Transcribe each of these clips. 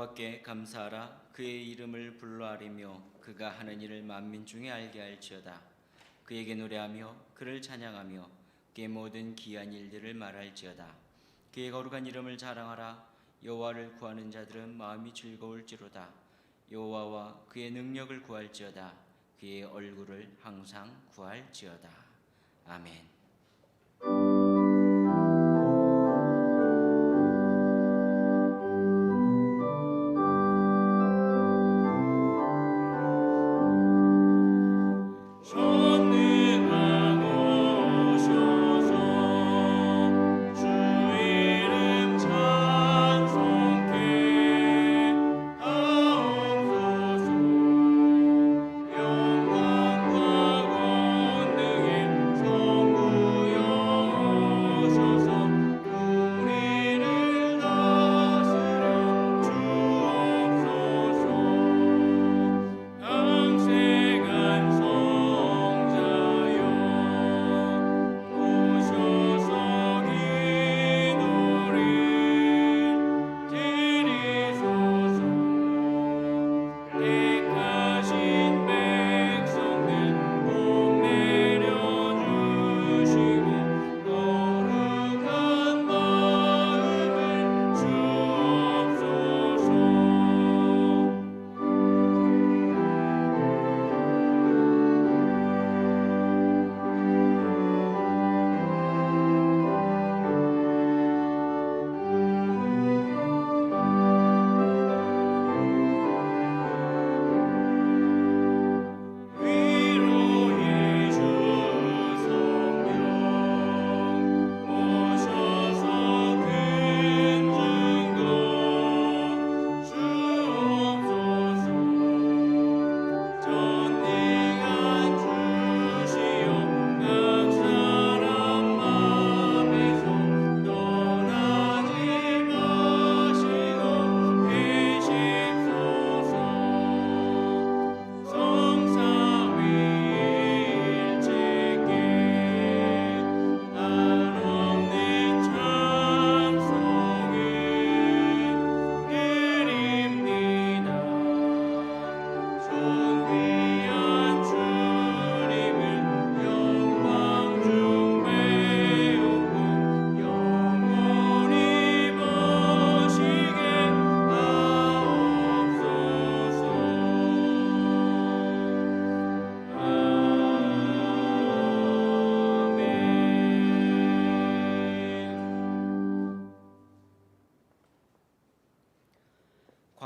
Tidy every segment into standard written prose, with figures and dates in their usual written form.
여호와께 감사하라. 그의 이름을 불러아리며 그가 하는 일을 만민 중에 알게 할지어다. 그에게 노래하며 그를 찬양하며 그의 모든 기이한 일들을 말할지어다. 그의 거룩한 이름을 자랑하라. 여호와를 구하는 자들은 마음이 즐거울지로다. 여호와와 그의 능력을 구할지어다. 그의 얼굴을 항상 구할지어다. 아멘.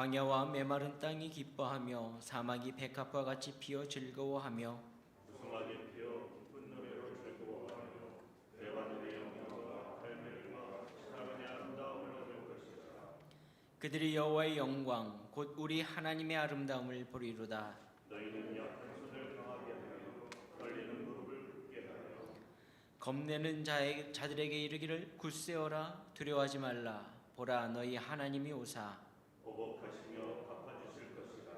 광야와 메마른 땅이 기뻐하며 사막이 백합과 같이 피어 즐거워하며 무성하게 피어 기쁜 노래로 즐거워하며 대바늘의 영광과 갈멜과 샤론의 아름다움을 얻을 것이다. 그들이 여호와의 영광 곧 우리 하나님의 아름다움을 보리로다. 너희는 약한 손을 강하게 하며 떨리는 무릎을 굳게 하여 겁내는 자들에게 이르기를 굳세어라. 두려워하지 말라. 보라, 너희 하나님이 오사 보복하시며 갚아주실 것이다.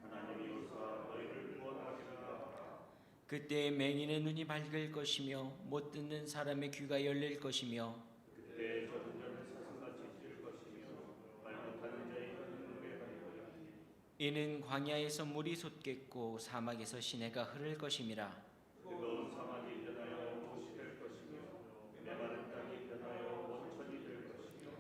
하나님이 오사 너희를 구원하리라. 그때 맹인의 눈이 밝을 것이며 못 듣는 사람의 귀가 열릴 것이며 그때 젖은 자는 사슴같이 뛸 것이며 말 못하는 자의 혀는 노래하리라. 이는 광야에서 물이 솟겠고 사막에서 시내가 흐를 것임이라. 뜨거운 사막이 변하여 못이 될 것이며 메마른 땅이 변하여 원천이 될 것이며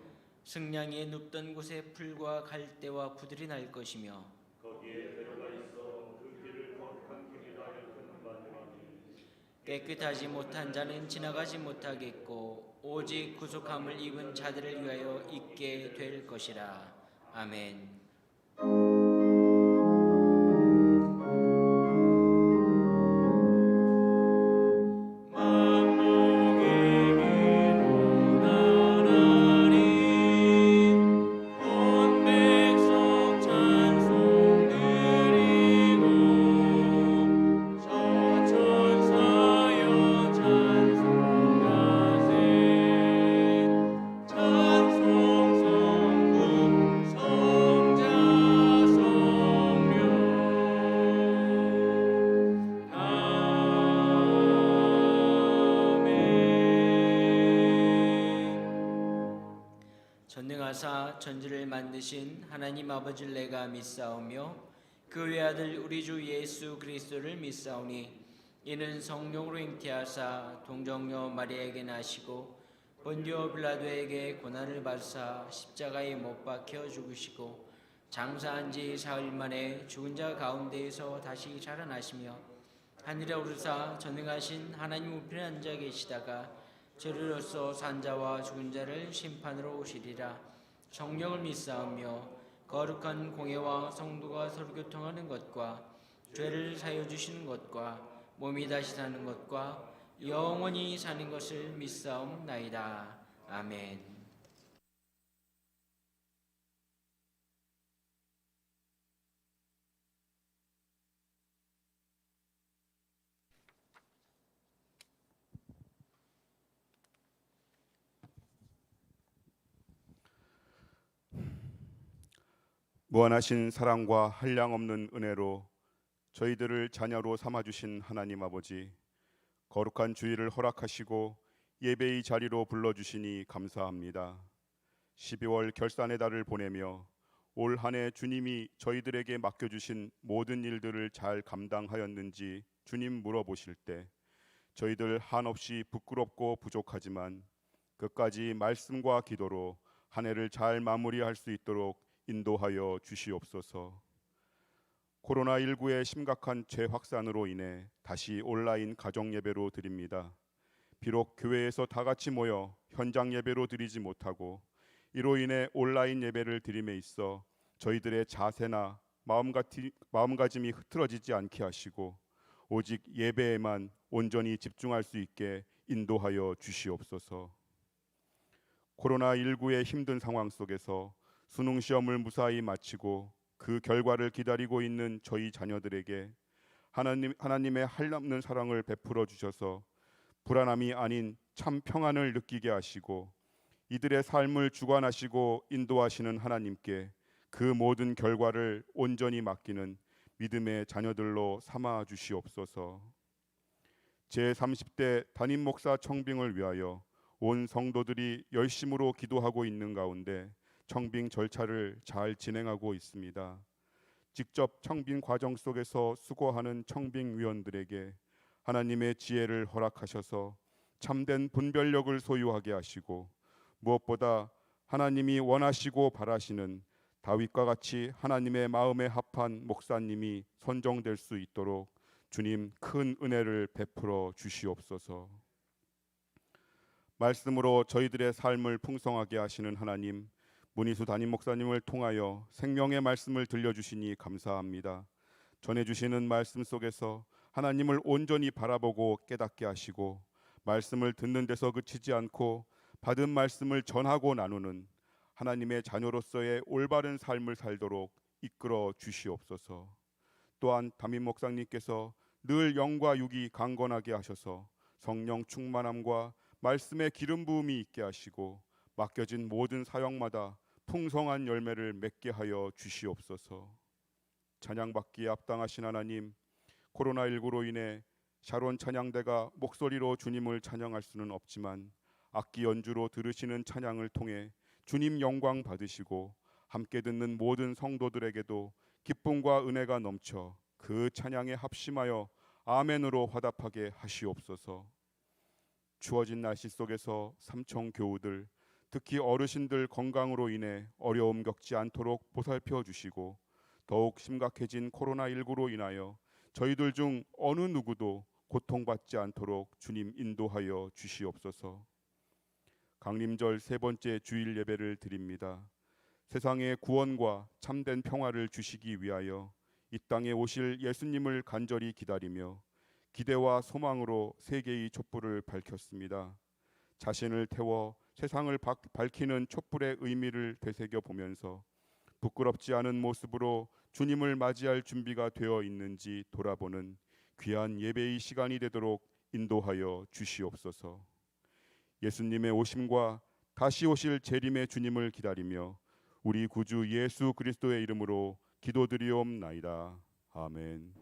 승냥이에 눕던 곳에 풀과 갈대와 부들이 날 것이며 거기에 배로가 있어 그 길을 거룩한 길이라 여기는 바들이니 깨끗하지 못한 자는 지나가지 못하겠고 오직 구속함을 입은 자들을 위하여 있게 될 것이라. 아멘. 찬송 성금 성자 전능하사 천지를 만드신 하나님 아버지를 내가 믿사오며 그 외아들 우리 주 예수 그리스도를 믿사오니 이는 성령으로 잉태하사 동정녀 마리아에게 나시고 본디오 빌라도에게 고난을 받으사 십자가에 못 박혀 죽으시고 장사한 지 사흘 만에 죽은 자 가운데에서 다시 살아나시며 하늘에 오르사 전능하신 하나님 우편에 앉아 계시다가 저리로서 산자와 죽은 자를 심판으로 오시리라. 성령을 믿사오며 거룩한 공예와 성도가 서로 교통하는 것과 죄를 사여 주시는 것과 몸이 다시 사는 것과 영원히 사는 것을 믿사옵나이다. 아멘. 무한하신 사랑과 한량없는 은혜로 저희들을 자녀로 삼아주신 하나님 아버지, 거룩한 주일을 허락하시고 예배의 자리로 불러주시니 감사합니다. 12월 결산의 달을 보내며 올 한 해 주님이 저희들에게 맡겨주신 모든 일들을 잘 감당하였는지 주님 물어보실 때 저희들 한없이 부끄럽고 부족하지만 끝까지 말씀과 기도로 한 해를 잘 마무리할 수 있도록 인도하여 주시옵소서. 코로나19의 심각한 재확산으로 인해 다시 온라인 가정 예배로 드립니다. 비록 교회에서 다 같이 모여 현장 예배로 드리지 못하고 이로 인해 온라인 예배를 드림에 있어 저희들의 자세나 마음가짐이 흐트러지지 않게 하시고 오직 예배에만 온전히 집중할 수 있게 인도하여 주시옵소서. 코로나19의 힘든 상황 속에서 수능 시험을 무사히 마치고 그 결과를 기다리고 있는 저희 자녀들에게 하나님의 한없는 사랑을 베풀어 주셔서 불안함이 아닌 참 평안을 느끼게 하시고 이들의 삶을 주관하시고 인도하시는 하나님께 그 모든 결과를 온전히 맡기는 믿음의 자녀들로 삼아 주시옵소서. 제30대 담임 목사 청빙을 위하여 온 성도들이 열심으로 기도하고 있는 가운데 청빙 절차를 잘 진행하고 있습니다. 직접 청빙 과정 속에서 수고하는 청빙위원들에게 하나님의 지혜를 허락하셔서 참된 분별력을 소유하게 하시고 무엇보다 하나님이 원하시고 바라시는 다윗과 같이 하나님의 마음에 합한 목사님이 선정될 수 있도록 주님 큰 은혜를 베풀어 주시옵소서. 말씀으로 저희들의 삶을 풍성하게 하시는 하나님, 문희수 담임 목사님을 통하여 생명의 말씀을 들려주시니 감사합니다. 전해주시는 말씀 속에서 하나님을 온전히 바라보고 깨닫게 하시고 말씀을 듣는 데서 그치지 않고 받은 말씀을 전하고 나누는 하나님의 자녀로서의 올바른 삶을 살도록 이끌어 주시옵소서. 또한 담임 목사님께서 늘 영과 육이 강건하게 하셔서 성령 충만함과 말씀의 기름 부음이 있게 하시고 맡겨진 모든 사역마다 풍성한 열매를 맺게 하여 주시옵소서. 찬양받기에 합당하신 하나님, 코로나19로 인해 샤론 찬양대가 목소리로 주님을 찬양할 수는 없지만 악기 연주로 들으시는 찬양을 통해 주님 영광 받으시고 함께 듣는 모든 성도들에게도 기쁨과 은혜가 넘쳐 그 찬양에 합심하여 아멘으로 화답하게 하시옵소서. 추워진 날씨 속에서 삼청 교우들, 특히 어르신들 건강으로 인해 어려움 겪지 않도록 보살펴 주시고 더욱 심각해진 코로나19로 인하여 저희들 중 어느 누구도 고통받지 않도록 주님 인도하여 주시옵소서. 강림절 세 번째 주일 예배를 드립니다. 세상의 구원과 참된 평화를 주시기 위하여 이 땅에 오실 예수님을 간절히 기다리며 기대와 소망으로 세계의 촛불을 밝혔습니다. 자신을 태워 세상을 밝히는 촛불의 의미를 되새겨 보면서 부끄럽지 않은 모습으로 주님을 맞이할 준비가 되어 있는지 돌아보는 귀한 예배의 시간이 되도록 인도하여 주시옵소서. 예수님의 오심과 다시 오실 재림의 주님을 기다리며 우리 구주 예수 그리스도의 이름으로 기도드리옵나이다. 아멘.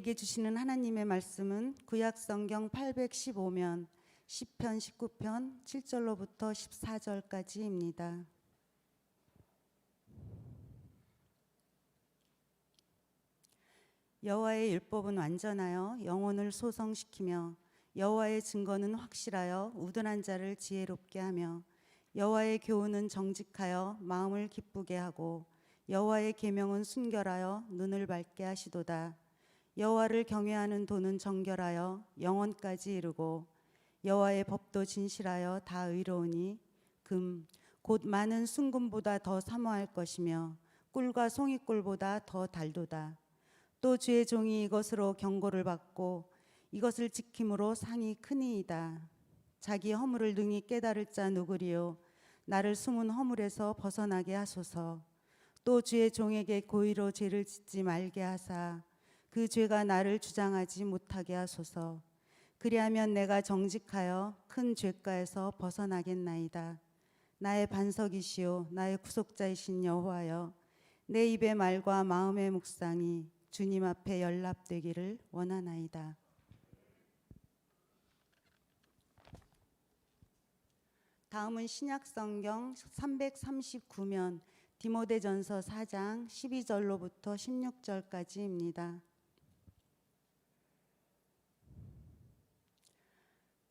우리에게 주시는 하나님의 말씀은 구약 성경 815면 시편 19편 7절로부터 14절까지입니다. 여호와의 율법은 완전하여 영혼을 소성시키며 여호와의 증거는 확실하여 우둔한 자를 지혜롭게 하며 여호와의 교훈은 정직하여 마음을 기쁘게 하고 여호와의 계명은 순결하여 눈을 밝게 하시도다. 여호와를 경외하는 도는 정결하여 영원까지 이르고 여호와의 법도 진실하여 다 의로우니 금 곧 많은 순금보다 더 사모할 것이며 꿀과 송이꿀보다 더 달도다. 또 주의 종이 이것으로 경고를 받고 이것을 지킴으로 상이 크니이다. 자기 허물을 능히 깨달을 자 누구리요. 나를 숨은 허물에서 벗어나게 하소서. 또 주의 종에게 고의로 죄를 짓지 말게 하사 그 죄가 나를 주장하지 못하게 하소서. 그리하면 내가 정직하여 큰 죄가에서 벗어나겠나이다. 나의 반석이시오 나의 구속자이신 여호와여, 내 입의 말과 마음의 묵상이 주님 앞에 연락되기를 원하나이다. 다음은 신약성경 339면 디모데전서 4장 12절로부터 16절까지입니다.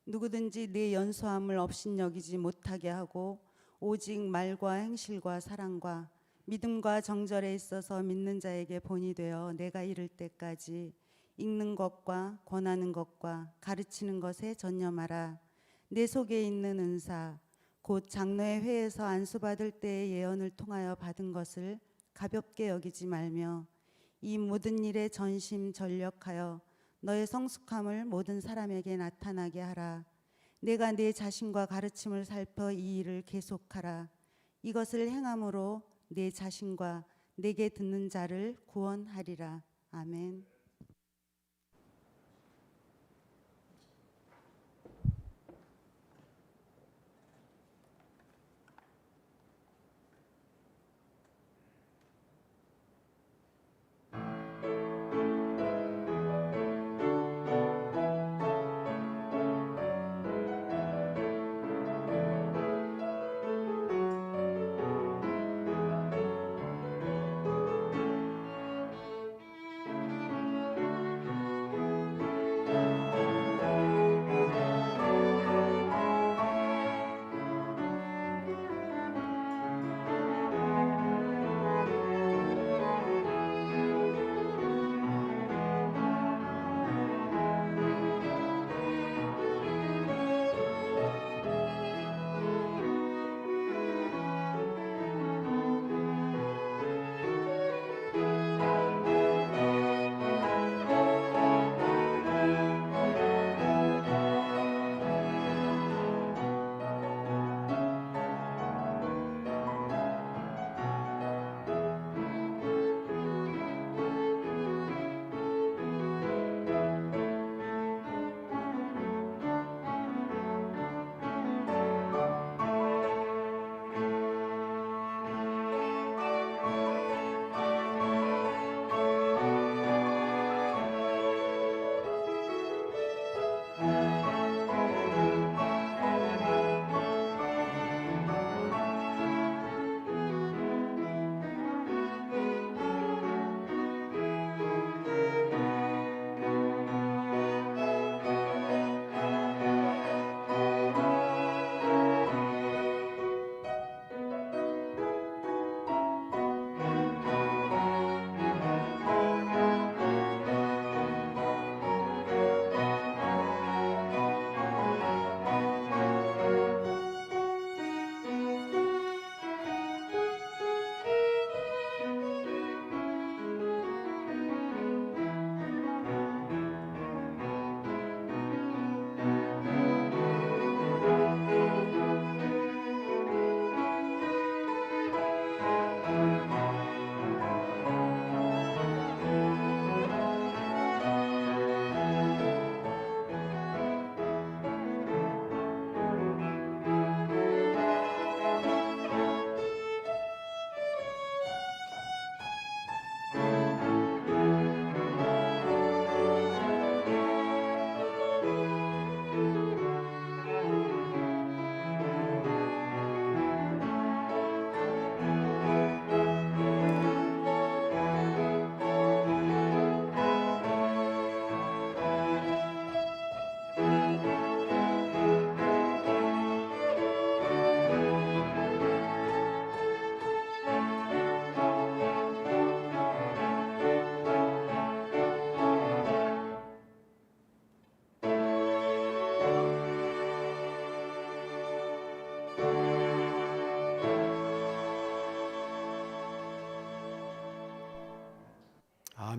누구든지 내 연소함을 업신여기지 못하게 하고 오직 말과 행실과 사랑과 믿음과 정절에 있어서 믿는 자에게 본이 되어 내가 이를 때까지 읽는 것과 권하는 것과 가르치는 것에 전념하라. 내 속에 있는 은사 곧 장로의 회에서 안수받을 때의 예언을 통하여 받은 것을 가볍게 여기지 말며 이 모든 일에 전심전력하여 너의 성숙함을 모든 사람에게 나타나게 하라. 내가 내 자신과 가르침을 살펴 이 일을 계속하라. 이것을 행함으로 내 자신과 내게 듣는 자를 구원하리라. 아멘.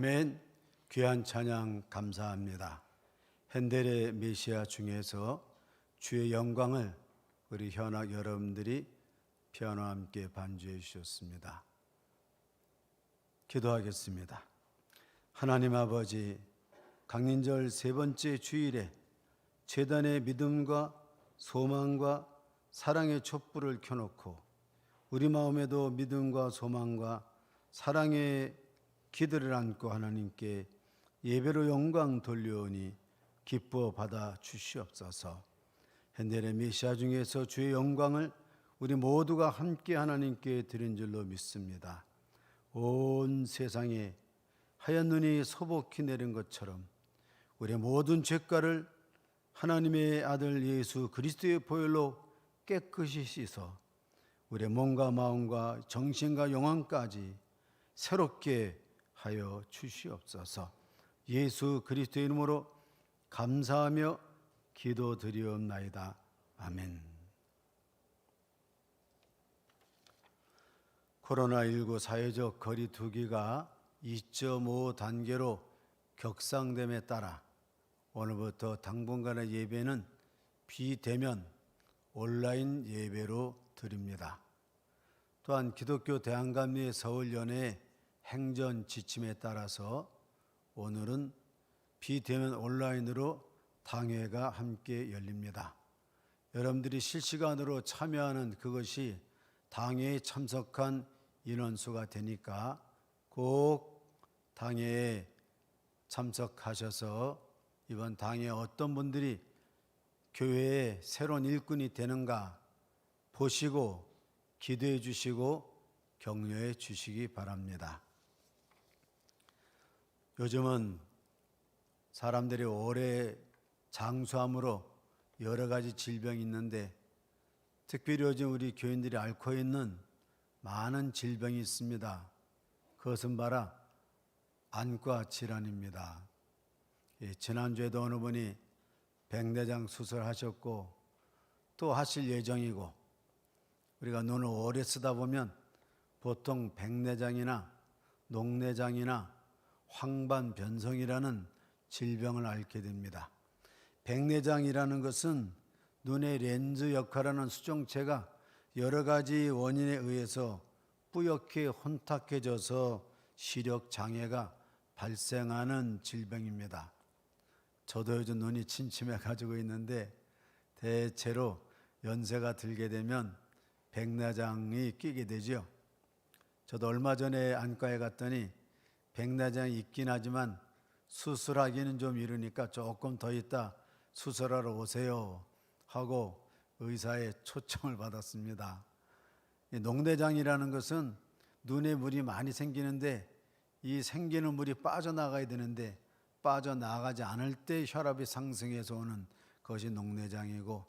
아멘. 귀한 찬양 감사합니다. 핸델의 메시아 중에서 주의 영광을 우리 현악 여러분들이 피아노와 함께 반주해 주셨습니다. 기도하겠습니다. 하나님 아버지, 강린절 세 번째 주일에 제단의 믿음과 소망과 사랑의 촛불을 켜놓고 우리 마음에도 믿음과 소망과 사랑의 기도를 안고 하나님께 예배로 영광 돌려오니 기뻐 받아 주시옵소서. 핸델의 메시아 중에서 주의 영광을 우리 모두가 함께 하나님께 드린 줄로 믿습니다. 온 세상에 하얀 눈이 소복히 내린 것처럼 우리 모든 죄가를 하나님의 아들 예수 그리스도의 보혈로 깨끗이 씻어 우리 몸과 마음과 정신과 영혼까지 새롭게 하여 주시옵소서. 예수 그리스도의 이름으로 감사하며 기도드리옵나이다. 아멘. 코로나19 사회적 거리두기가 2.5 단계로 격상됨에 따라 오늘부터 당분간의 예배는 비대면 온라인 예배로 드립니다. 또한 기독교 대한감리 서울연회 행전 지침에 따라서 오늘은 비대면 온라인으로 당회가 함께 열립니다. 여러분들이 실시간으로 참여하는 그것이 당회에 참석한 인원수가 되니까 꼭 당회에 참석하셔서 이번 당회에 어떤 분들이 교회의 새로운 일꾼이 되는가 보시고 기도해 주시고 격려해 주시기 바랍니다. 요즘은 사람들이 오래 장수함으로 여러 가지 질병이 있는데 특별히 요즘 우리 교인들이 앓고 있는 많은 질병이 있습니다. 그것은 바로 안과 질환입니다. 지난주에도 어느 분이 백내장 수술하셨고 또 하실 예정이고, 우리가 눈을 오래 쓰다 보면 보통 백내장이나 녹내장이나 황반변성이라는 질병을 앓게 됩니다. 백내장이라는 것은 눈의 렌즈 역할하는 수정체가 여러 가지 원인에 의해서 뿌옇게 혼탁해져서 시력 장애가 발생하는 질병입니다. 저도 요즘 눈이 침침해 가지고 있는데 대체로 연세가 들게 되면 백내장이 끼게 되죠. 저도 얼마 전에 안과에 갔더니 백내장이 있긴 하지만 수술하기는 좀 이르니까 조금 더 있다 수술하러 오세요 하고 의사의 초청을 받았습니다. 녹내장이라는 것은 눈에 물이 많이 생기는데 이 생기는 물이 빠져나가야 되는데 빠져나가지 않을 때 혈압이 상승해서 오는 것이 녹내장이고,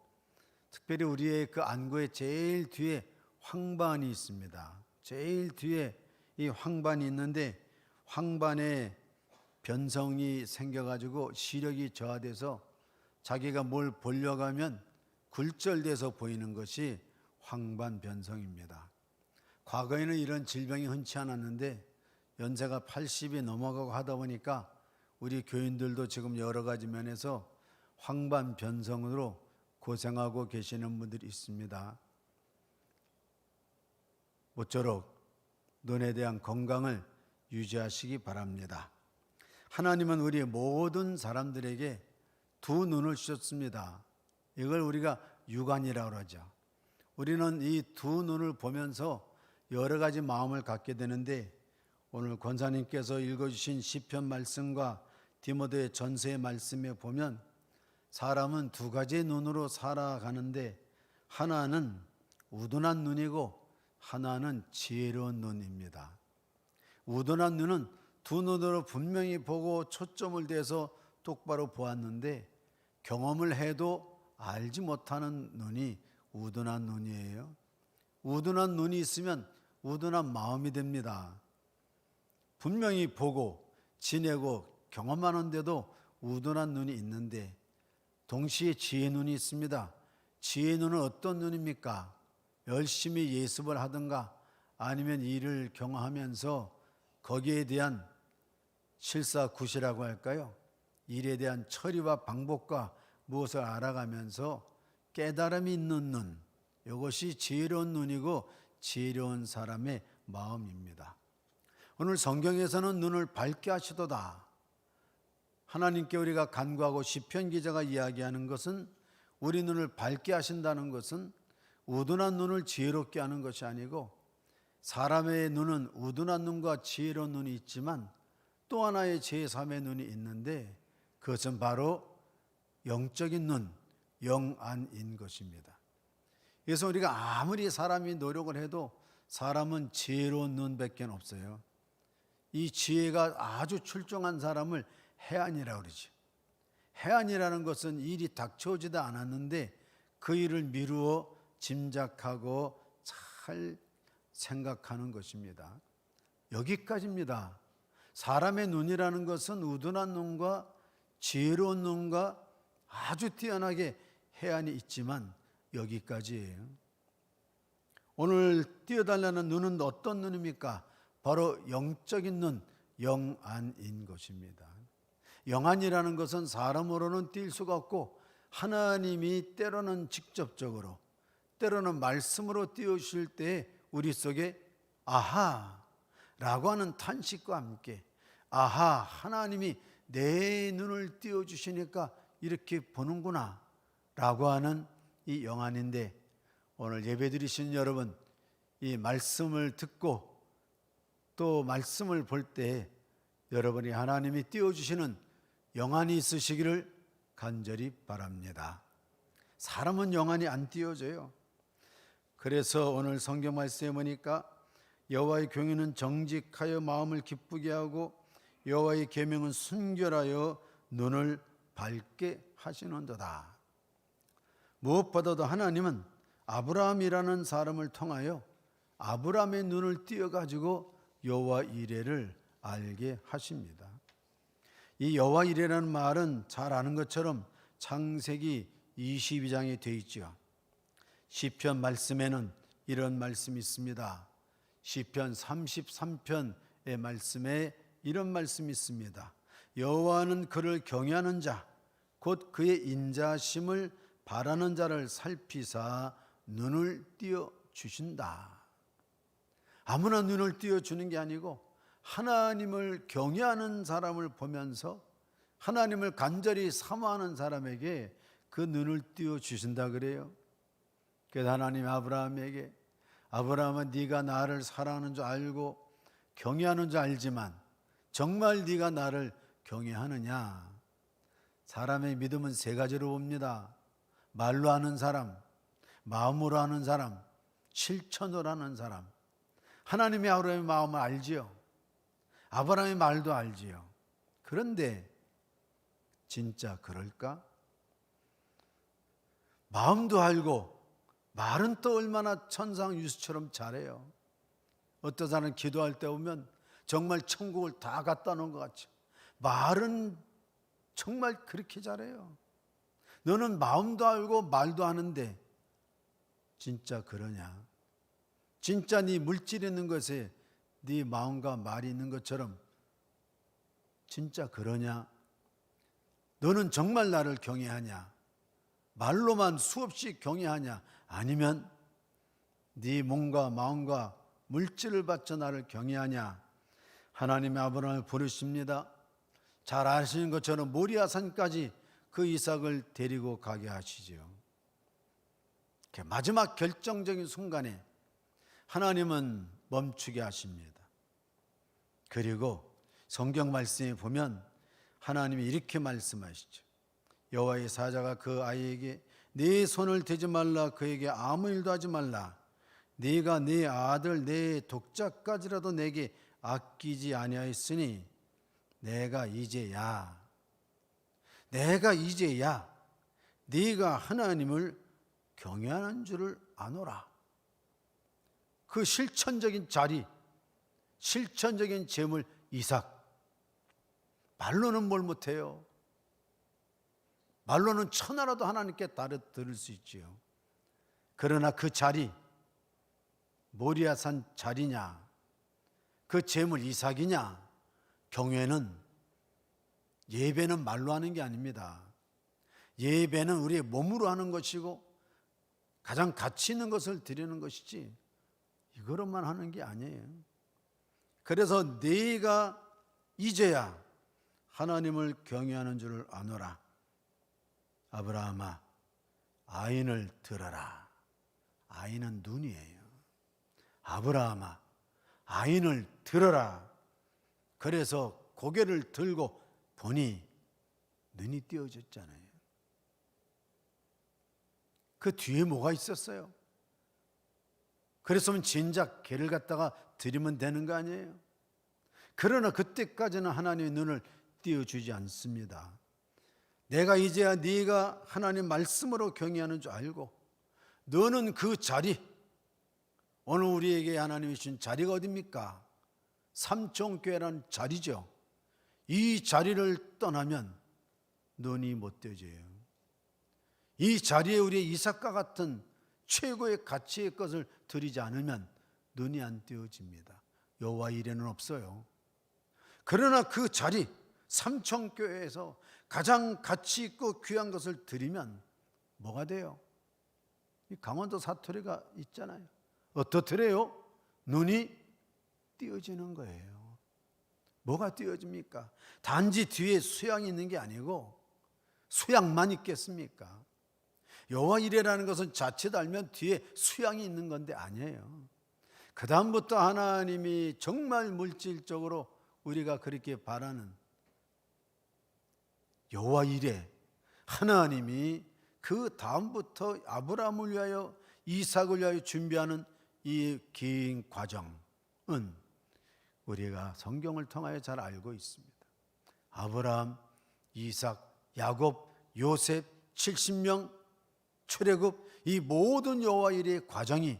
특별히 우리의 그 안구의 제일 뒤에 황반이 있습니다. 제일 뒤에 이 황반이 있는데 황반에 변성이 생겨가지고 시력이 저하돼서 자기가 뭘 보려고 하면 굴절돼서 보이는 것이 황반변성입니다. 과거에는 이런 질병이 흔치 않았는데 연세가 80이 넘어가고 하다 보니까 우리 교인들도 지금 여러 가지 면에서 황반변성으로 고생하고 계시는 분들이 있습니다. 모쪼록 눈에 대한 건강을 유지하시기 바랍니다. 하나님은 우리 모든 사람들에게 두 눈을 주셨습니다. 이걸 우리가 육안이라고 하죠. 우리는 이 두 눈을 보면서 여러 가지 마음을 갖게 되는데, 오늘 권사님께서 읽어주신 시편 말씀과 디모데 전서의 말씀에 보면 사람은 두 가지의 눈으로 살아가는데 하나는 우둔한 눈이고 하나는 지혜로운 눈입니다. 우둔한 눈은 두 눈으로 분명히 보고 초점을 대서 똑바로 보았는데 경험을 해도 알지 못하는 눈이 우둔한 눈이에요. 우둔한 눈이 있으면 우둔한 마음이 됩니다. 분명히 보고 지내고 경험하는데도 우둔한 눈이 있는데 동시에 지혜 눈이 있습니다. 지혜 눈은 어떤 눈입니까? 열심히 예습을 하든가 아니면 일을 경험하면서 거기에 대한 실사구시라고 할까요? 일에 대한 처리와 방법과 무엇을 알아가면서 깨달음이 있는 눈, 이것이 지혜로운 눈이고 지혜로운 사람의 마음입니다. 오늘 성경에서는 눈을 밝게 하시도다. 하나님께 우리가 간구하고 시편 기자가 이야기하는 것은, 우리 눈을 밝게 하신다는 것은 우둔한 눈을 지혜롭게 하는 것이 아니고, 사람의 눈은 우둔한 눈과 지혜로운 눈이 있지만 또 하나의 제3의 눈이 있는데, 그것은 바로 영적인 눈, 영안인 것입니다. 그래서 우리가 아무리 사람이 노력을 해도 사람은 지혜로운 눈밖에 없어요. 이 지혜가 아주 출중한 사람을 해안이라고 그러죠. 해안이라는 것은 일이 닥쳐오지도 않았는데 그 일을 미루어 짐작하고 잘 생각하는 것입니다. 여기까지입니다. 사람의 눈이라는 것은 우둔한 눈과 지혜로운 눈과 아주 뛰어나게 해안이 있지만 여기까지예요. 오늘 띄워달라는 눈은 어떤 눈입니까? 바로 영적인 눈, 영안인 것입니다. 영안이라는 것은 사람으로는 띌 수가 없고, 하나님이 때로는 직접적으로, 때로는 말씀으로 띄우실 때 우리 속에 아하 라고 하는 탄식과 함께, 아하, 하나님이 내 눈을 띄워주시니까 이렇게 보는구나 라고 하는 이 영안인데, 오늘 예배드리신 여러분, 이 말씀을 듣고 또 말씀을 볼 때 여러분이 하나님이 띄워주시는 영안이 있으시기를 간절히 바랍니다. 사람은 영안이 안 띄워져요. 그래서 오늘 성경 말씀에 보니까 여호와의 경외는 정직하여 마음을 기쁘게 하고 여호와의 계명은 순결하여 눈을 밝게 하시는도다. 무엇보다도 하나님은 아브라함이라는 사람을 통하여 아브라함의 눈을 띄어가지고 여호와 이레를 알게 하십니다. 이 여호와 이레라는 말은 잘 아는 것처럼 창세기 22장에 되어 있죠. 시편 말씀에는 이런 말씀이 있습니다. 시편 33편의 말씀에 이런 말씀이 있습니다. 여호와는 그를 경외하는 자, 곧 그의 인자심을 바라는 자를 살피사 눈을 띄어 주신다. 아무나 눈을 띄어 주는 게 아니고 하나님을 경외하는 사람을 보면서 하나님을 간절히 사모하는 사람에게 그 눈을 띄어 주신다 그래요. 그래서 하나님 아브라함에게, 아브라함은 네가 나를 사랑하는 줄 알고 경외하는 줄 알지만 정말 네가 나를 경외하느냐? 사람의 믿음은 세 가지로 봅니다. 말로 하는 사람, 마음으로 하는 사람, 실천으로 하는 사람. 하나님이 아브라함의 마음을 알지요. 아브라함의 말도 알지요. 그런데 진짜 그럴까? 마음도 알고 말은 또 얼마나 천상유수처럼 잘해요. 어떤 사람은 기도할 때 보면 정말 천국을 다 갖다 놓은 것 같죠. 말은 정말 그렇게 잘해요. 너는 마음도 알고 말도 하는데 진짜 그러냐? 진짜 네 물질이 있는 것에 네 마음과 말이 있는 것처럼 진짜 그러냐? 너는 정말 나를 경외하냐? 말로만 수없이 경외하냐? 아니면 네 몸과 마음과 물질을 바쳐 나를 경외하냐? 하나님의 아브라함을 부르십니다. 잘 아시는 것처럼 모리아산까지 그 이삭을 데리고 가게 하시지요. 마지막 결정적인 순간에 하나님은 멈추게 하십니다. 그리고 성경 말씀에 보면 하나님이 이렇게 말씀하시죠. 여호와의 사자가 그 아이에게 네 손을 대지 말라, 그에게 아무 일도 하지 말라. 네가 네 아들 네 독자까지라도 내게 아끼지 아니하였으니 내가 이제야 네가 하나님을 경외하는 줄을 아노라. 그 실천적인 자리, 실천적인 재물 이삭. 말로는 뭘 못해요. 말로는 천하라도 하나님께 들을 수 있지요. 그러나 그 자리, 모리아산 자리냐, 그 재물 이삭이냐, 경외는 예배는 말로 하는 게 아닙니다. 예배는 우리의 몸으로 하는 것이고 가장 가치 있는 것을 드리는 것이지 이거로만 하는 게 아니에요. 그래서 네가 이제야 하나님을 경외하는 줄을 아노라. 아브라함아, 아인을 들어라. 아인은 눈이에요. 아브라함아, 아인을 들어라. 그래서 고개를 들고 보니 눈이 띄어졌잖아요. 그 뒤에 뭐가 있었어요? 그랬으면 진작 개를 갖다가 드리면 되는 거 아니에요? 그러나 그때까지는 하나님의 눈을 띄어주지 않습니다. 내가 이제야 네가 하나님 말씀으로 경외하는 줄 알고 너는 그 자리, 오늘 우리에게 하나님이 주신 자리가 어디입니까? 삼총교회라는 자리죠. 이 자리를 떠나면 눈이 못 띄어져요. 이 자리에 우리의 이삭과 같은 최고의 가치의 것을 드리지 않으면 눈이 안 띄어집니다. 여호와 이레는 없어요. 그러나 그 자리, 삼총교회에서 가장 가치 있고 귀한 것을 드리면 뭐가 돼요? 이 강원도 사투리가 있잖아요. 어떻더래요? 눈이 띄어지는 거예요. 뭐가 띄어집니까? 단지 뒤에 수양이 있는 게 아니고 수양만 있겠습니까? 여호와 이레라는 것은 자칫 알면 뒤에 수양이 있는 건데 아니에요. 그 다음부터 하나님이 정말 물질적으로 우리가 그렇게 바라는 여호와 이레, 하나님이 그 다음부터 아브라함을 위하여 이삭을 위하여 준비하는 이 긴 과정은 우리가 성경을 통하여 잘 알고 있습니다. 아브라함, 이삭, 야곱, 요셉, 70명 출애굽, 이 모든 여호와 이레의 과정이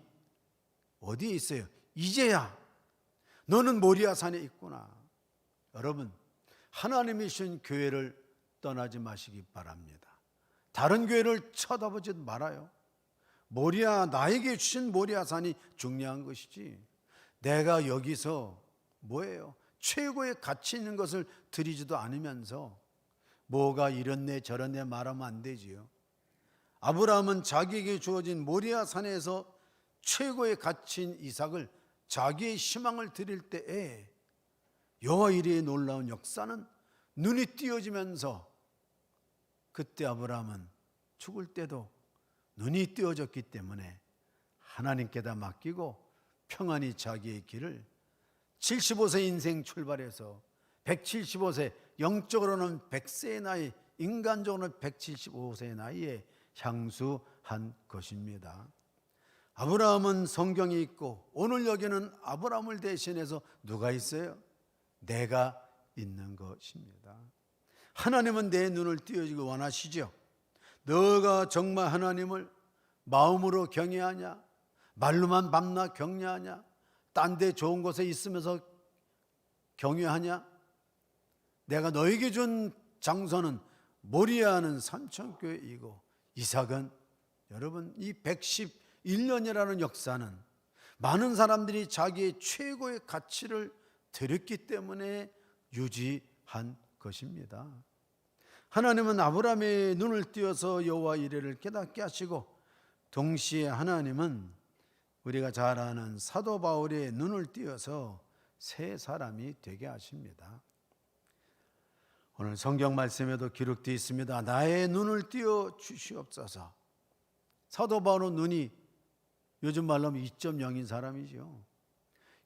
어디에 있어요? 이제야 너는 모리아 산에 있구나. 여러분, 하나님이 주신 교회를 떠나지 마시기 바랍니다. 다른 교회를 쳐다보지 말아요. 모리아, 나에게 주신 모리아 산이 중요한 것이지 내가 여기서 뭐예요? 최고의 가치 있는 것을 드리지도 않으면서 뭐가 이렇네 저렇네 말하면 안 되지요. 아브라함은 자기에게 주어진 모리아 산에서 최고의 가치인 이삭을, 자기의 희망을 드릴 때에 여호와 이레의 놀라운 역사는 눈이 띄어지면서 그때 아브라함은 죽을 때도 눈이 띄어졌기 때문에 하나님께다 맡기고 평안히 자기의 길을 75세 인생 출발해서 175세, 영적으로는 100세의 나이, 인간적으로는 175세의 나이에 향수한 것입니다. 아브라함은 성경이 있고 오늘 여기는 아브라함을 대신해서 누가 있어요? 내가 있는 것입니다. 하나님은 내 눈을 띄어주기 원하시죠. 너가 정말 하나님을 마음으로 경외하냐? 말로만 밤낮 경외하냐? 딴 데 좋은 곳에 있으면서 경외하냐? 내가 너에게 준 장소는 모리아는 삼천교회이고 이삭은, 여러분, 이 111년이라는 역사는 많은 사람들이 자기의 최고의 가치를 드렸기 때문에 유지한 것입니다. 하나님은 아브라함의 눈을 띄어서 여호와 이레를 깨닫게 하시고 동시에 하나님은 우리가 잘 아는 사도 바울의 눈을 띄어서 새 사람이 되게 하십니다. 오늘 성경 말씀에도 기록되어 있습니다. 나의 눈을 띄어 주시옵소서. 사도 바울은 눈이 요즘 말로 하면 2.0인 사람이죠.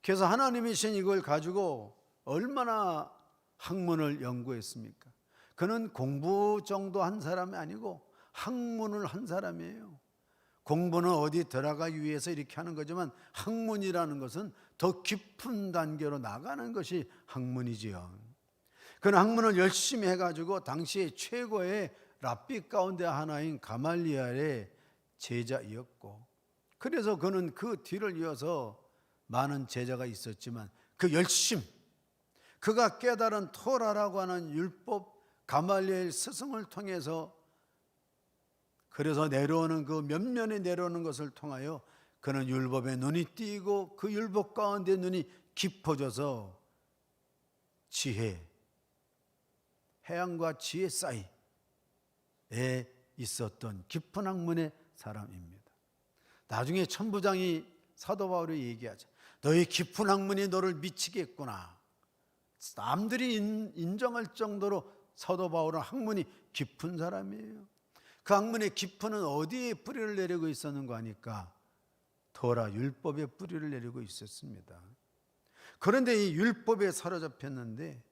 그래서 하나님이 신 이걸 가지고 얼마나 학문을 연구했습니까? 그는 공부 정도 한 사람이 아니고 학문을 한 사람이에요. 공부는 어디 들어가기 위해서 이렇게 하는 거지만 학문이라는 것은 더 깊은 단계로 나가는 것이 학문이지요. 그는 학문을 열심히 해가지고 당시에 최고의 랍비 가운데 하나인 가말리엘의 제자이었고, 그래서 그는 그 뒤를 이어서 많은 제자가 있었지만 그 열심, 그가 깨달은 토라라고 하는 율법, 가말리엘 스승을 통해서, 그래서 내려오는 그 면면에 내려오는 것을 통하여 그는 율법에 눈이 띄고 그 율법 가운데 눈이 깊어져서 지혜, 해양과 지혜 사이에 있었던 깊은 학문의 사람입니다. 나중에 천부장이 사도 바울이 얘기하죠. 너희 깊은 학문이 너를 미치게 했구나. 남들이 인정할 정도로 사도 바울은 학문이 깊은 사람이에요. 그 학문의 깊이는 어디에 뿌리를 내리고 있었는가 하니까 토라 율법에 뿌리를 내리고 있었습니다. 그런데 이 율법에 사로잡혔는데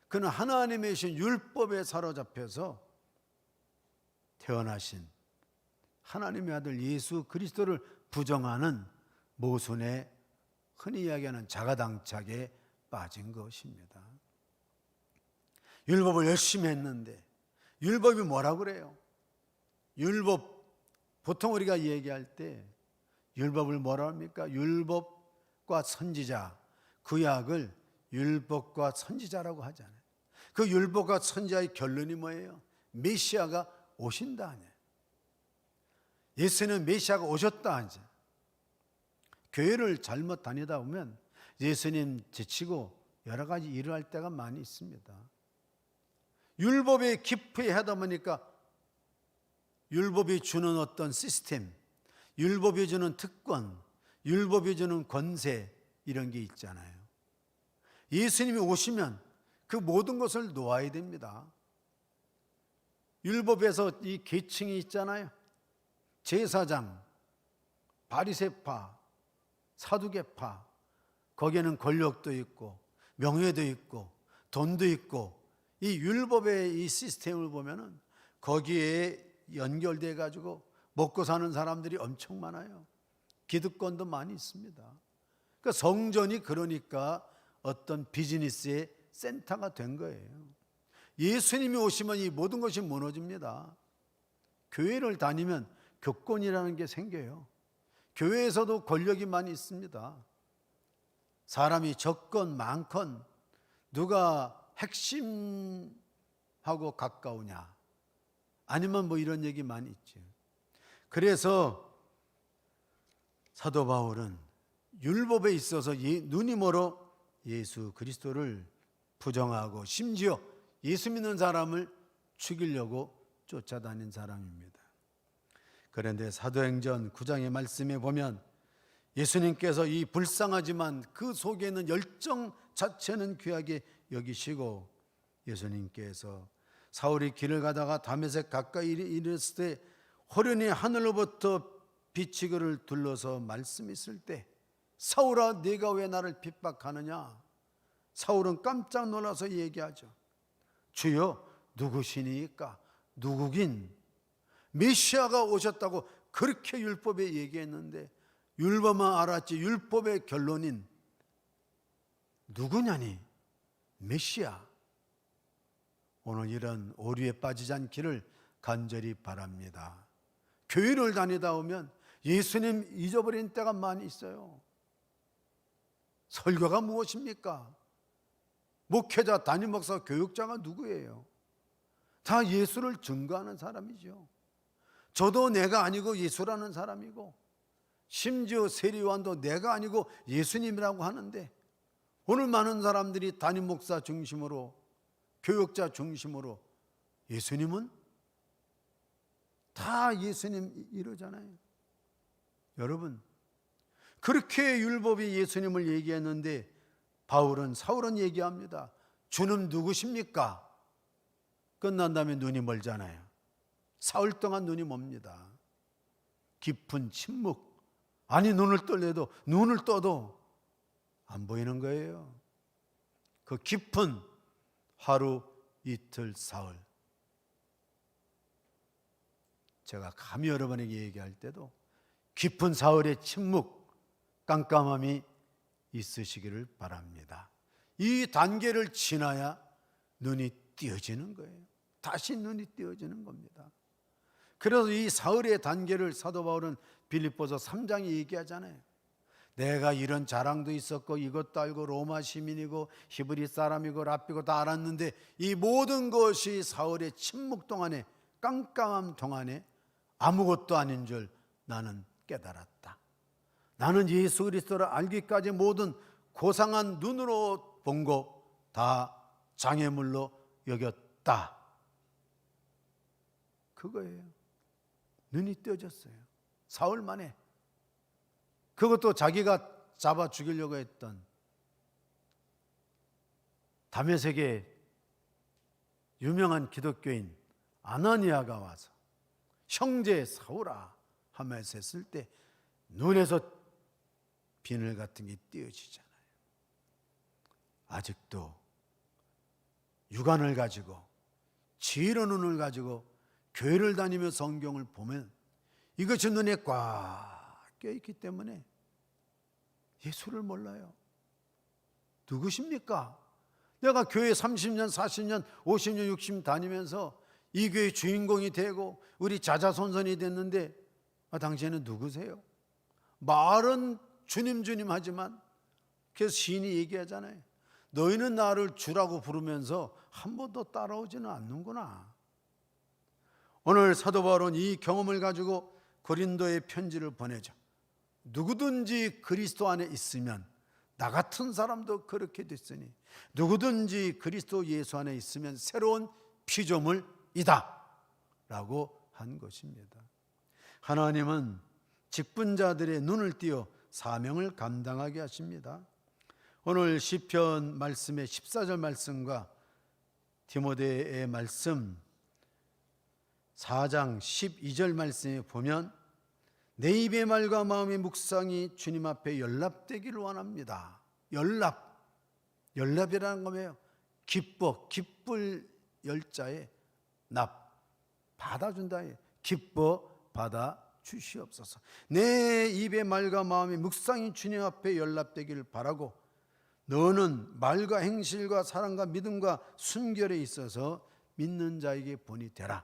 그는 하나님의 신 율법에 사로잡혀서 태어나신 하나님의 아들 예수 그리스도를 부정하는 모순에 흔히 이야기하는 자가당착에 빠진 것입니다. 율법을 열심히 했는데 율법이 뭐라고 그래요? 율법, 보통 우리가 얘기할 때 율법을 뭐라 합니까? 율법과 선지자, 구약을 율법과 선지자라고 하잖아요. 그 율법과 선지자의 결론이 뭐예요? 메시아가 오신다 하냐. 예수는 메시아가 오셨다 하죠. 교회를 잘못 다니다 보면 예수님 제치고 여러 가지 일을 할 때가 많이 있습니다. 율법에 깊이 하다 보니까 율법이 주는 어떤 시스템, 율법이 주는 특권, 율법이 주는 권세 이런 게 있잖아요. 예수님이 오시면 그 모든 것을 놓아야 됩니다. 율법에서 이 계층이 있잖아요. 제사장, 바리새파, 사두개파, 거기에는 권력도 있고 명예도 있고 돈도 있고 이 율법의 이 시스템을 보면은 거기에 연결돼 가지고 먹고 사는 사람들이 엄청 많아요. 기득권도 많이 있습니다. 그러니까 성전이 그러니까 어떤 비즈니스의 센터가 된 거예요. 예수님이 오시면 이 모든 것이 무너집니다. 교회를 다니면 교권이라는 게 생겨요. 교회에서도 권력이 많이 있습니다. 사람이 적건 많건 누가 핵심하고 가까우냐 아니면 뭐 이런 얘기 많이 있죠. 그래서 사도 바울은 율법에 있어서 눈이 멀어 예수 그리스도를 부정하고 심지어 예수 믿는 사람을 죽이려고 쫓아다닌 사람입니다. 그런데 사도행전 9장의 말씀에 보면 예수님께서 이 불쌍하지만 그 속에 있는 열정 자체는 귀하게 여기시고 예수님께서 사울이 길을 가다가 다메섹 가까이 이르렀을 때 호련히 하늘로부터 빛이 그를 둘러서 말씀했을 때 사울아 네가 왜 나를 핍박하느냐. 사울은 깜짝 놀라서 얘기하죠. 주여 누구시니까? 누구긴 메시아가 오셨다고 그렇게 율법에 얘기했는데 율법만 알았지 율법의 결론인 누구냐니 메시아. 오늘 이런 오류에 빠지지 않기를 간절히 바랍니다. 교회를 다니다 오면 예수님 잊어버린 때가 많이 있어요. 설교가 무엇입니까? 목회자, 담임 목사, 교육자가 누구예요? 다 예수를 증거하는 사람이죠. 저도 내가 아니고 예수라는 사람이고 심지어 세리요한도 내가 아니고 예수님이라고 하는데 오늘 많은 사람들이 담임 목사 중심으로 교육자 중심으로 예수님은 다 예수님 이러잖아요. 여러분 그렇게 율법이 예수님을 얘기했는데 사울은 얘기합니다. 주는 누구십니까? 끝난 다음에 눈이 멀잖아요. 사흘 동안 눈이 멉니다. 깊은 침묵. 아니 눈을 떠도 안 보이는 거예요. 그 깊은 하루 이틀 사흘. 제가 감히 여러분에게 얘기할 때도 깊은 사흘의 침묵, 깜깜함이 있으시기를 바랍니다. 이 단계를 지나야 눈이 띄어지는 거예요. 다시 눈이 띄어지는 겁니다. 그래서 이 사흘의 단계를 사도 바울은 빌립보서 3장에 얘기하잖아요. 내가 이런 자랑도 있었고 이것도 알고 로마 시민이고 히브리 사람이고 랍비고 다 알았는데 이 모든 것이 사흘의 침묵 동안에 깜깜함 동안에 아무것도 아닌 줄 나는 깨달았다. 나는 예수 그리스도를 알기까지 모든 고상한 눈으로 본 거 다 장애물로 여겼다 없다. 그거예요. 눈이 떼어졌어요. 사흘 만에. 그것도 자기가 잡아 죽이려고 했던 다메섹의 유명한 기독교인 아나니아가 와서 형제 사울아 하면서 했을 때 눈에서 비늘 같은 게 띄어지잖아요. 아직도 육안을 가지고 지혜로운 눈을 가지고 교회를 다니며 성경을 보면 이것이 눈에 꽉 껴있기 때문에 예수를 몰라요. 누구십니까? 내가 교회 30년, 40년, 50년, 60년 다니면서 이 교회의 주인공이 되고 우리 자자손손이 됐는데 당신은 누구세요? 말은 주님 주님 하지만 그래서 시인이 얘기하잖아요. 너희는 나를 주라고 부르면서 한 번도 따라오지는 않는구나. 오늘 사도 바울은 이 경험을 가지고 고린도에 편지를 보내죠. 누구든지 그리스도 안에 있으면 나 같은 사람도 그렇게 됐으니 누구든지 그리스도 예수 안에 있으면 새로운 피조물이다 라고 한 것입니다. 하나님은 직분자들의 눈을 띄어 사명을 감당하게 하십니다. 오늘 시편 말씀의 14절 말씀과 디모데의 말씀 4장 12절 말씀에 보면 내 입의 말과 마음의 묵상이 주님 앞에 연락되기를 원합니다. 연락이라는 거 뭐예요? 기쁠 열자에 납, 받아준다. 기뻐 받아 주시옵소서. 내 입의 말과 마음의 묵상이 주님 앞에 연락되기를 바라고 너는 말과 행실과 사랑과 믿음과 순결에 있어서 믿는 자에게 본이 되라.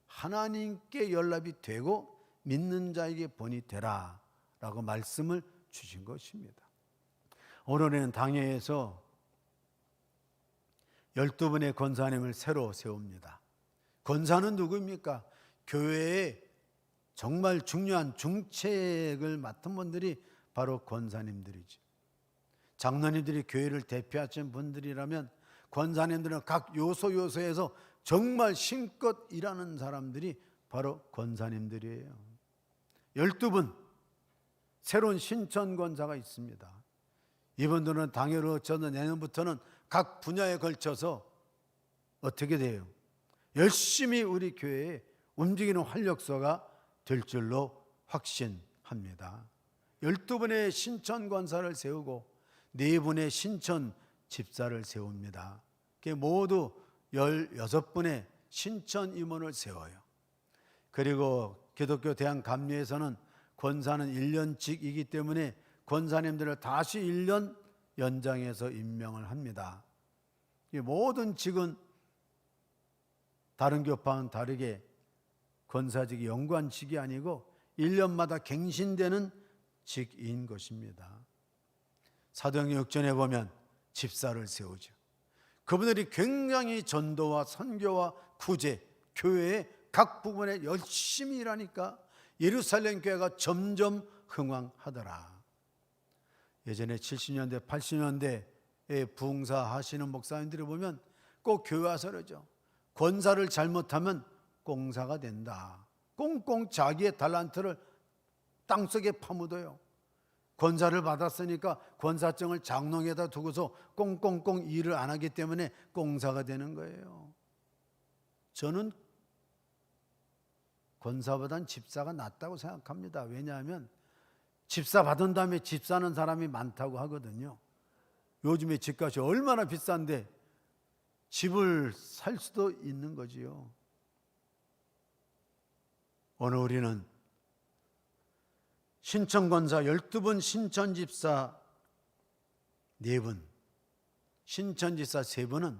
하나님께 연락이 되고 믿는 자에게 본이 되라 라고 말씀을 주신 것입니다. 오늘은 당회에서 12분의 권사님을 새로 세웁니다. 권사는 누구입니까? 교회에 정말 중요한 중책을 맡은 분들이 바로 권사님들이죠. 장로님들이 교회를 대표하시는 분들이라면 권사님들은 각 요소에서 정말 힘껏 일하는 사람들이 바로 권사님들이에요. 12분 새로운 신천 권사가 있습니다. 이분들은 당회로 저는 내년부터는 각 분야에 걸쳐서 어떻게 돼요? 열심히 우리 교회에 움직이는 활력소가 될 줄로 확신합니다. 12분의 신천 권사를 세우고 4분의 신천 집사를 세웁니다. 모두 16분의 신천 임원을 세워요. 그리고 기독교 대한감리에서는 권사는 1년직이기 때문에 권사님들을 다시 1년 연장해서 임명을 합니다. 모든 직은 다른 교파와는 다르게 권사직이 연관직이 아니고 1년마다 갱신되는 직인 것입니다. 사도행전 6전에 보면 집사를 세우죠. 그분들이 굉장히 전도와 선교와 구제, 교회의 각 부분에 열심히 일하니까 예루살렘 교회가 점점 흥왕하더라. 예전에 70년대, 80년대에 부흥사하시는 목사님들을 보면 꼭 교회 와서 그러죠. 권사를 잘못하면 꽁사가 된다. 꽁꽁 자기의 달란트를 땅속에 파묻어요. 권사를 받았으니까 권사증을 장롱에다 두고서 꽁꽁꽁 일을 안 하기 때문에 꽁사가 되는 거예요. 저는 권사보단 집사가 낫다고 생각합니다. 왜냐하면 집사 받은 다음에 집 사는 사람이 많다고 하거든요. 요즘에 집값이 얼마나 비싼데 집을 살 수도 있는 거지요. 오늘 우리는 신천권사 12분, 신천집사 4분, 신천집사 3분은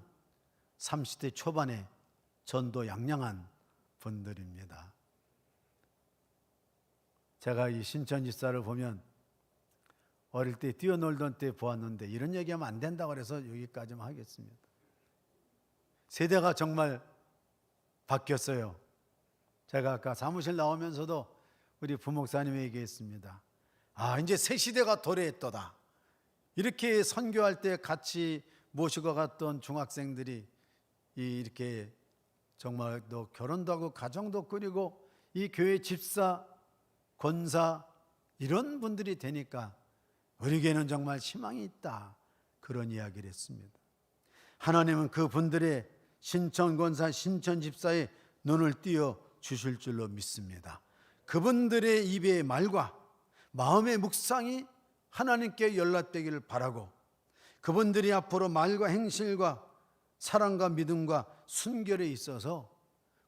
30대 초반에 전도 양양한 분들입니다. 제가 이 신천집사를 보면 어릴 때 뛰어놀던 때 보았는데 이런 얘기하면 안 된다고 해서 여기까지만 하겠습니다. 세대가 정말 바뀌었어요. 제가 아까 사무실 나오면서도 우리 부목사님이 얘기했습니다. 이제 새 시대가 도래했도다. 이렇게 선교할 때 같이 모시고 갔던 중학생들이 이렇게 정말 너 결혼도 하고 가정도 꾸리고 이 교회 집사, 권사 이런 분들이 되니까 우리 교회는 정말 희망이 있다. 그런 이야기를 했습니다. 하나님은 그 분들의 신천 권사, 신천 집사의 눈을 띄어 주실 줄로 믿습니다. 그분들의 입의 말과 마음의 묵상이 하나님께 연락되기를 바라고 그분들이 앞으로 말과 행실과 사랑과 믿음과 순결에 있어서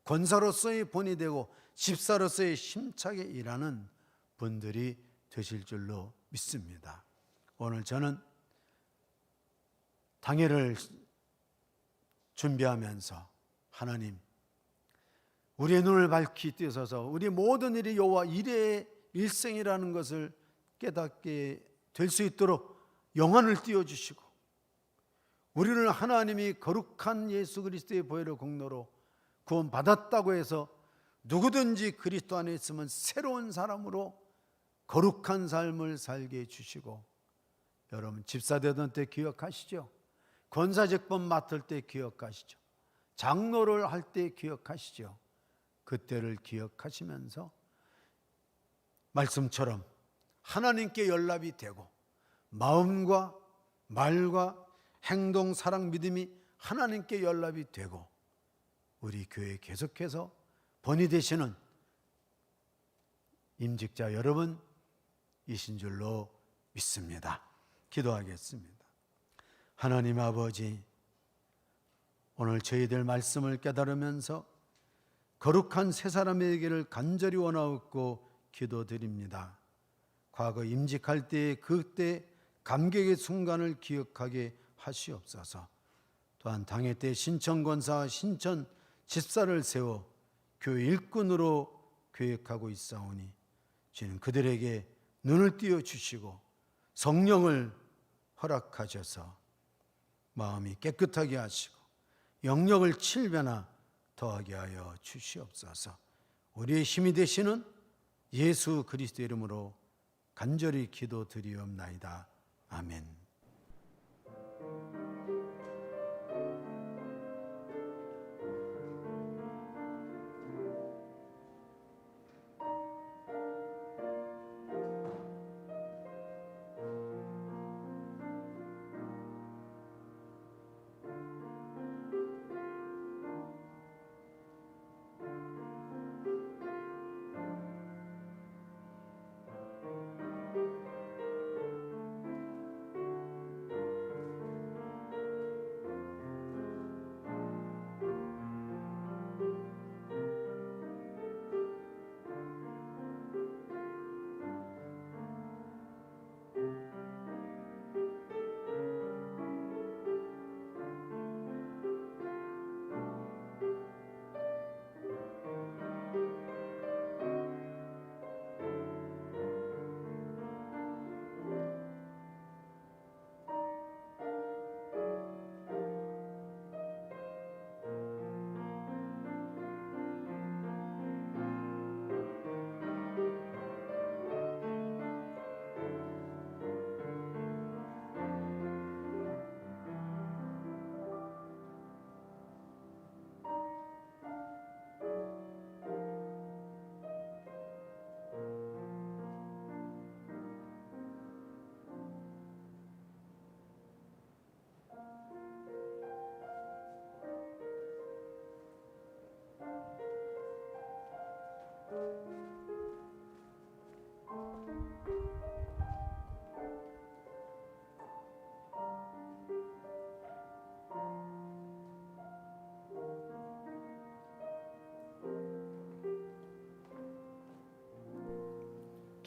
권사로서의 본이 되고 집사로서의 힘차게 일하는 분들이 되실 줄로 믿습니다. 오늘 저는 당회를 준비하면서 하나님, 우리의 눈을 밝히 띄어서 우리 모든 일이 여호와 일의 일생이라는 것을 깨닫게 될 수 있도록 영안을 띄워주시고 우리를 하나님이 거룩한 예수 그리스도의 보혈의 공로로 구원받았다고 해서 누구든지 그리스도 안에 있으면 새로운 사람으로 거룩한 삶을 살게 해주시고, 여러분 집사되던 때 기억하시죠? 권사직분 맡을 때 기억하시죠? 장로를 할 때 기억하시죠? 그때를 기억하시면서 말씀처럼 하나님께 연락이 되고 마음과 말과 행동, 사랑, 믿음이 하나님께 연락이 되고 우리 교회에 계속해서 본이 되시는 임직자 여러분이신 줄로 믿습니다. 기도하겠습니다. 하나님 아버지, 오늘 저희들 말씀을 깨달으면서 거룩한 새 사람에게를 간절히 원하옵고 기도드립니다. 과거 임직할 때의 그때 감격의 순간을 기억하게 하시옵소서. 또한 당회 때 신천권사, 신천 집사를 세워 교회 일꾼으로 계획하고 있사오니 주님 그들에게 눈을 띄워주시고 성령을 허락하셔서 마음이 깨끗하게 하시고 영역을 7배나 더하게 하여 주시옵소서. 우리의 힘이 되시는 예수 그리스도 이름으로 간절히 기도드리옵나이다. 아멘.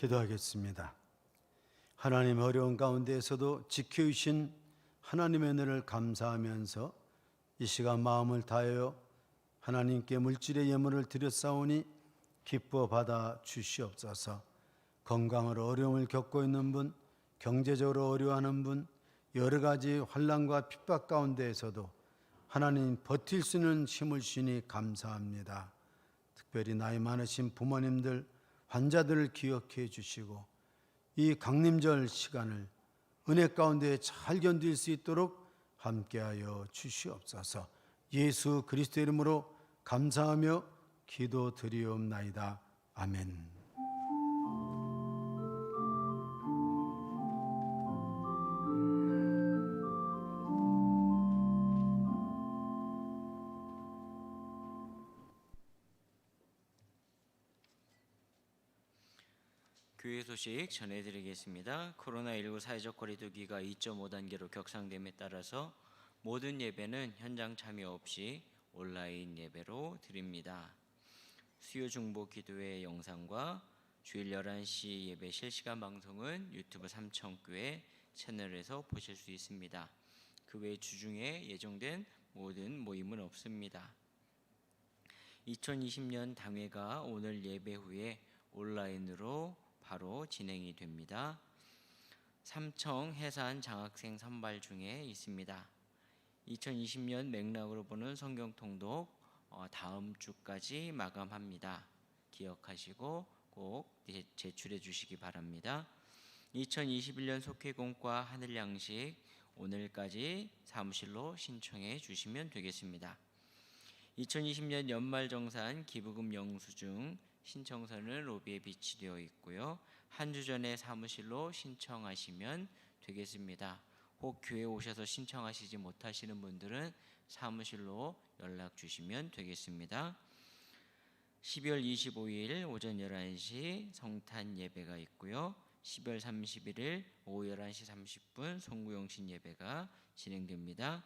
기도하겠습니다. 하나님 어려운 가운데에서도 지켜주신 하나님의 은혜를 감사하면서 이 시간 마음을 다하여 하나님께 물질의 예물을 드렸사오니 기뻐 받아 주시옵소서. 건강으로 어려움을 겪고 있는 분, 경제적으로 어려워하는 분, 여러 가지 환난과 핍박 가운데에서도 하나님 버틸 수 있는 힘을 주시니 감사합니다. 특별히 나이 많으신 부모님들, 환자들을 기억해 주시고 이 강림절 시간을 은혜 가운데 잘 견딜 수 있도록 함께하여 주시옵소서. 예수 그리스도 이름으로 감사하며 기도드리옵나이다. 아멘. 교회 소식 전해드리겠습니다. 코로나19 사회적 거리두기가 2.5단계로 격상됨에 따라서 모든 예배는 현장 참여 없이 온라인 예배로 드립니다. 수요 중보 기도회 영상과 주일 11시 예배 실시간 방송은 유튜브 삼천교회 채널에서 보실 수 있습니다. 그 외 주중에 예정된 모든 모임은 없습니다. 2020년 당회가 오늘 예배 후에 온라인으로 바로 진행이 됩니다. 삼청 해산 장학생 선발 중에 있습니다. 2020년 맥락으로 보는 성경 통독 다음 주까지 마감합니다. 기억하시고 꼭 제출해 주시기 바랍니다. 2021년 속회공과 하늘양식 오늘까지 사무실로 신청해 주시면 되겠습니다. 2020년 연말정산 기부금 영수증 신청서는 로비에 비치되어 있고요. 한 주 전에 사무실로 신청하시면 되겠습니다. 혹 교회 오셔서 신청하시지 못하시는 분들은 사무실로 연락 주시면 되겠습니다. 12월 25일 오전 11시 성탄 예배가 있고요. 12월 31일 오후 11시 30분 송구영신 예배가 진행됩니다.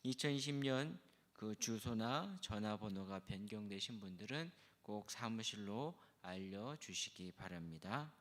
2020년 그 주소나 전화번호가 변경되신 분들은 꼭 사무실로 알려주시기 바랍니다.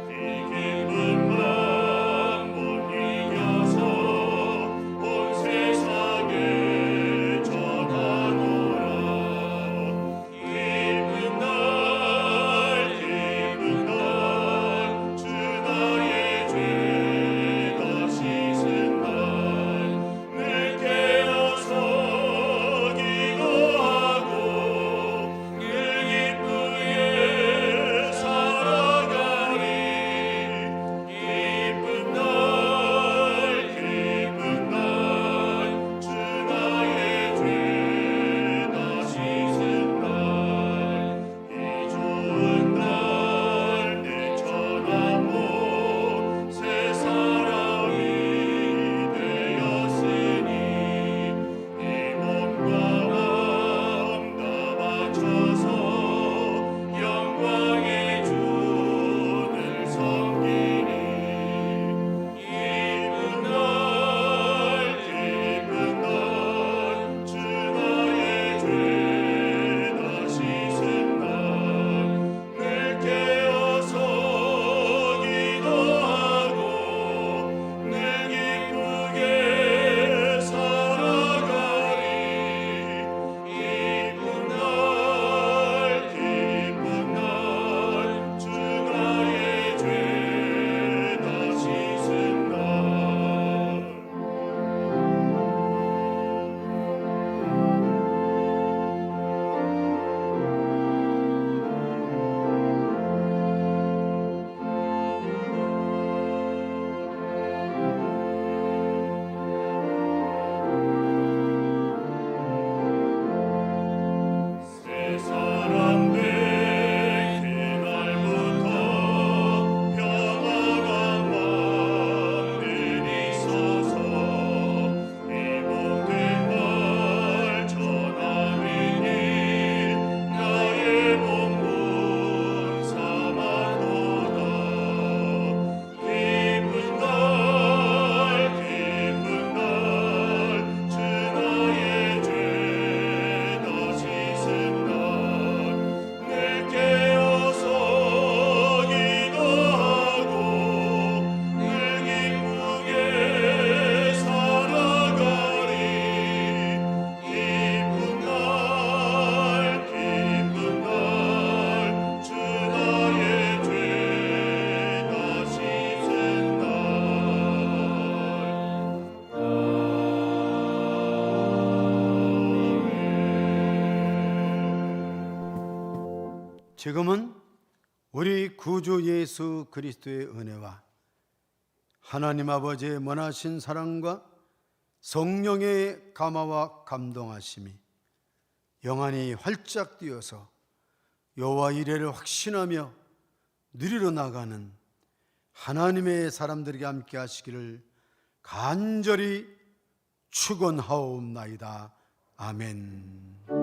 이 기쁜 밤 못 이겨서 지금은 우리 구주 예수 그리스도의 은혜와 하나님 아버지의 선하신 사랑과 성령의 감화와 감동하심이 영안이 활짝 뛰어서 여호와 이레를 확신하며 누리러 나가는 하나님의 사람들에게 함께 하시기를 간절히 축원하옵나이다. 아멘.